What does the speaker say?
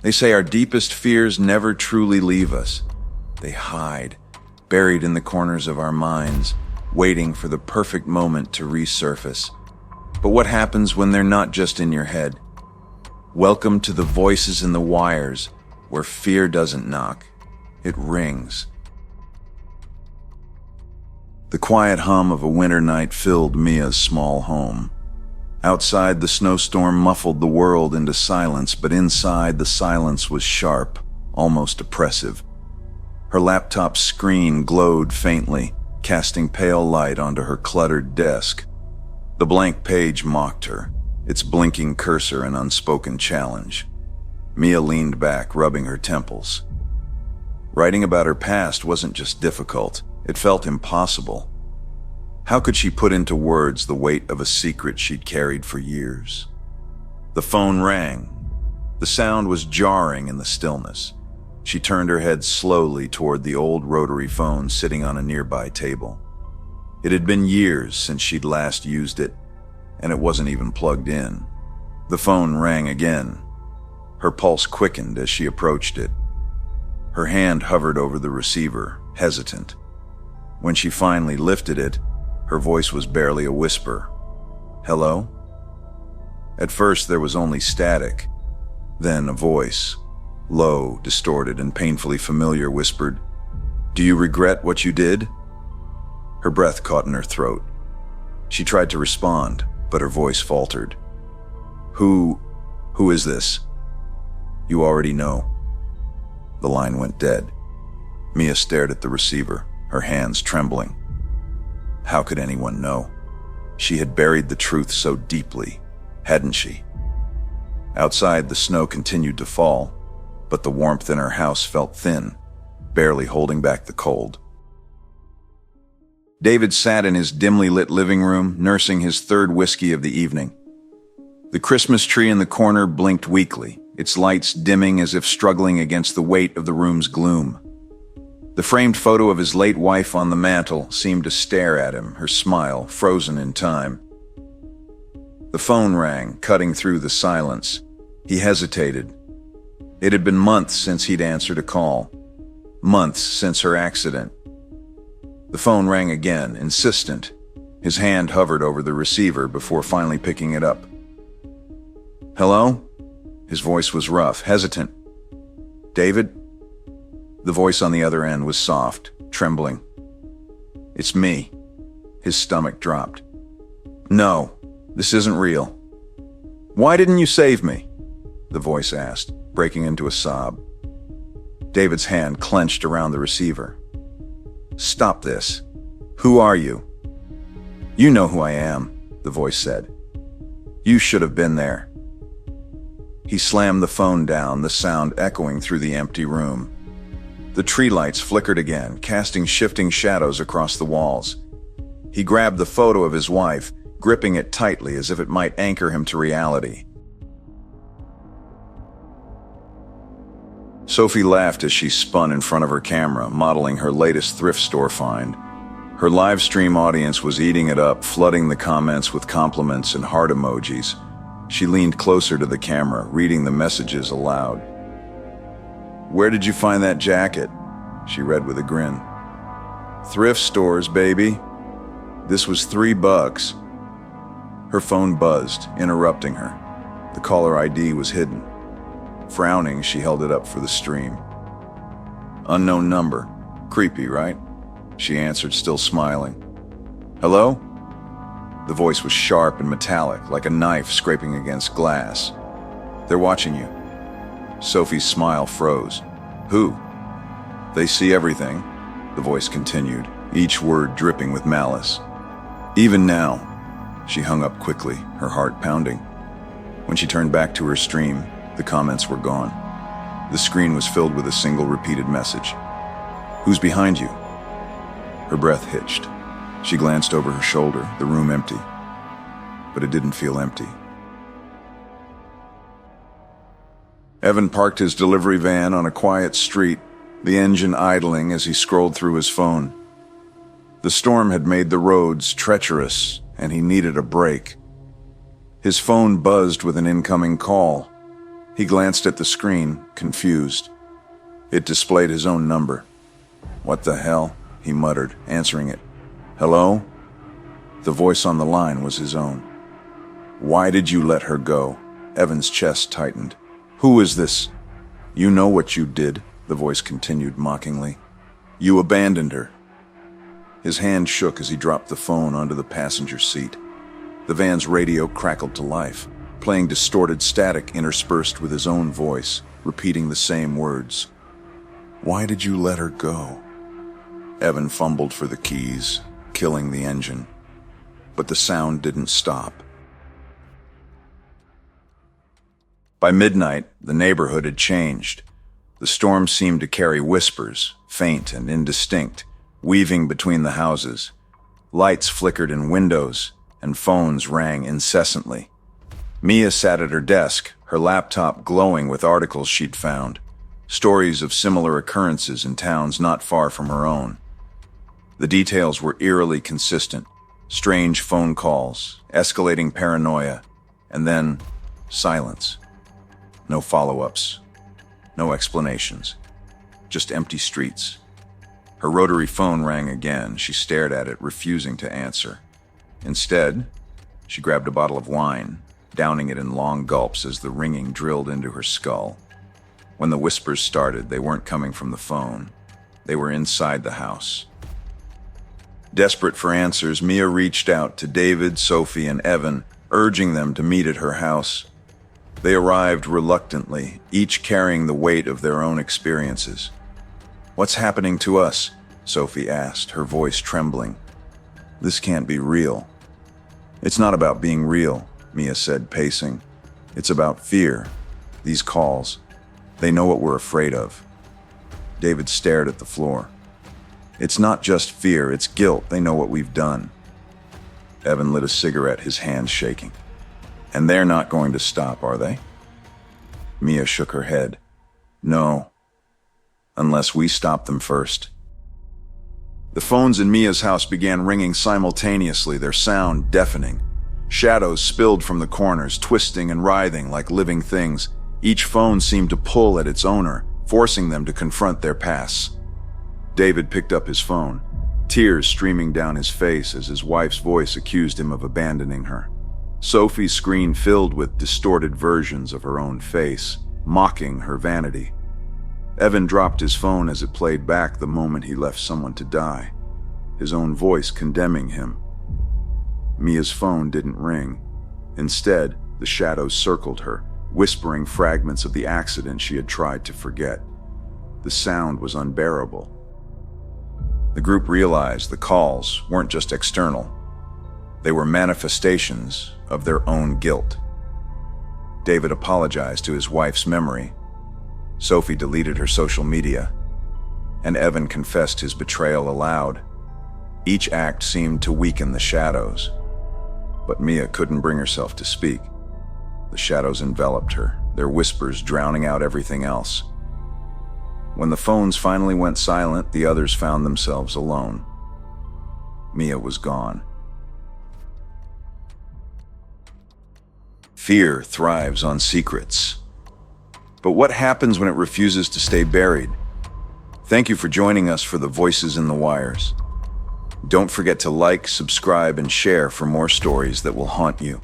They say our deepest fears never truly leave us. They hide, buried in the corners of our minds, waiting for the perfect moment to resurface. But what happens when they're not just in your head? Welcome to the voices in the wires, where fear doesn't knock, it rings. The quiet hum of a winter night filled Mia's small home. Outside, the snowstorm muffled the world into silence, but inside, the silence was sharp, almost oppressive. Her laptop screen glowed faintly, casting pale light onto her cluttered desk. The blank page mocked her, its blinking cursor an unspoken challenge. Mia leaned back, rubbing her temples. Writing about her past wasn't just difficult, it felt impossible. How could she put into words the weight of a secret she'd carried for years? The phone rang. The sound was jarring in the stillness. She turned her head slowly toward the old rotary phone sitting on a nearby table. It had been years since she'd last used it, and it wasn't even plugged in. The phone rang again. Her pulse quickened as she approached it. Her hand hovered over the receiver, hesitant. When she finally lifted it, her voice was barely a whisper. "Hello?" At first there was only static. Then a voice, low, distorted, and painfully familiar, whispered, "Do you regret what you did?" Her breath caught in her throat. She tried to respond, but her voice faltered. Who is this?" "You already know." The line went dead. Mia stared at the receiver, her hands trembling. How could anyone know? She had buried the truth so deeply, hadn't she? Outside, the snow continued to fall, but the warmth in her house felt thin, barely holding back the cold. David sat in his dimly lit living room, nursing his third whiskey of the evening. The Christmas tree in the corner blinked weakly, its lights dimming as if struggling against the weight of the room's gloom. The framed photo of his late wife on the mantel seemed to stare at him, her smile frozen in time. The phone rang, cutting through the silence. He hesitated. It had been months since he'd answered a call. Months since her accident. The phone rang again, insistent. His hand hovered over the receiver before finally picking it up. "Hello?" His voice was rough, hesitant. "David?" The voice on the other end was soft, trembling. "It's me." His stomach dropped. "No, this isn't real." "Why didn't you save me?" the voice asked, breaking into a sob. David's hand clenched around the receiver. "Stop this. Who are you?" "You know who I am," the voice said. "You should have been there." He slammed the phone down, the sound echoing through the empty room. The tree lights flickered again, casting shifting shadows across the walls. He grabbed the photo of his wife, gripping it tightly as if it might anchor him to reality. Sophie laughed as she spun in front of her camera, modeling her latest thrift store find. Her live stream audience was eating it up, flooding the comments with compliments and heart emojis. She leaned closer to the camera, reading the messages aloud. "Where did you find that jacket?" she read with a grin. "Thrift stores, baby." This was $3. Her phone buzzed, interrupting her. The caller ID was hidden. Frowning, she held it up for the stream. "Unknown number. Creepy, right?" she answered, still smiling. "Hello?" The voice was sharp and metallic, like a knife scraping against glass. "They're watching you." Sophie's smile froze. "Who?" "They see everything," the voice continued, each word dripping with malice. "Even now." She hung up quickly, her heart pounding. When she turned back to her stream, the comments were gone. The screen was filled with a single repeated message. "Who's behind you?" Her breath hitched. She glanced over her shoulder, the room empty. But it didn't feel empty. Evan parked his delivery van on a quiet street, the engine idling as he scrolled through his phone. The storm had made the roads treacherous, and he needed a break. His phone buzzed with an incoming call. He glanced at the screen, confused. It displayed his own number. "What the hell?" he muttered, answering it. "Hello?" The voice on the line was his own. "Why did you let her go?" Evan's chest tightened. "Who is this?" "You know what you did," the voice continued mockingly. "You abandoned her." His hand shook as he dropped the phone onto the passenger seat. The van's radio crackled to life, playing distorted static interspersed with his own voice, repeating the same words. "Why did you let her go?" Evan fumbled for the keys, killing the engine. But the sound didn't stop. By midnight, the neighborhood had changed. The storm seemed to carry whispers, faint and indistinct, weaving between the houses. Lights flickered in windows, and phones rang incessantly. Mia sat at her desk, her laptop glowing with articles she'd found, stories of similar occurrences in towns not far from her own. The details were eerily consistent: strange phone calls, escalating paranoia, and then silence. No follow-ups, no explanations, just empty streets. Her rotary phone rang again. She stared at it, refusing to answer. Instead, she grabbed a bottle of wine, downing it in long gulps as the ringing drilled into her skull. When the whispers started, they weren't coming from the phone. They were inside the house. Desperate for answers, Mia reached out to David, Sophie, and Evan, urging them to meet at her house. They arrived reluctantly, each carrying the weight of their own experiences. "What's happening to us?" Sophie asked, her voice trembling. "This can't be real." "It's not about being real," Mia said, pacing. "It's about fear. These calls. They know what we're afraid of." David stared at the floor. "It's not just fear, it's guilt. They know what we've done." Evan lit a cigarette, his hands shaking. "And they're not going to stop, are they?" Mia shook her head. "No. Unless we stop them first." The phones in Mia's house began ringing simultaneously, their sound deafening. Shadows spilled from the corners, twisting and writhing like living things. Each phone seemed to pull at its owner, forcing them to confront their pasts. David picked up his phone, tears streaming down his face as his wife's voice accused him of abandoning her. Sophie's screen filled with distorted versions of her own face, mocking her vanity. Evan dropped his phone as it played back the moment he left someone to die, his own voice condemning him. Mia's phone didn't ring. Instead, the shadows circled her, whispering fragments of the accident she had tried to forget. The sound was unbearable. The group realized the calls weren't just external. They were manifestations of their own guilt. David apologized to his wife's memory. Sophie deleted her social media, and Evan confessed his betrayal aloud. Each act seemed to weaken the shadows, but Mia couldn't bring herself to speak. The shadows enveloped her, their whispers drowning out everything else. When the phones finally went silent, the others found themselves alone. Mia was gone. Fear thrives on secrets. But what happens when it refuses to stay buried? Thank you for joining us for the Voices in the Wires. Don't forget to like, subscribe, and share for more stories that will haunt you.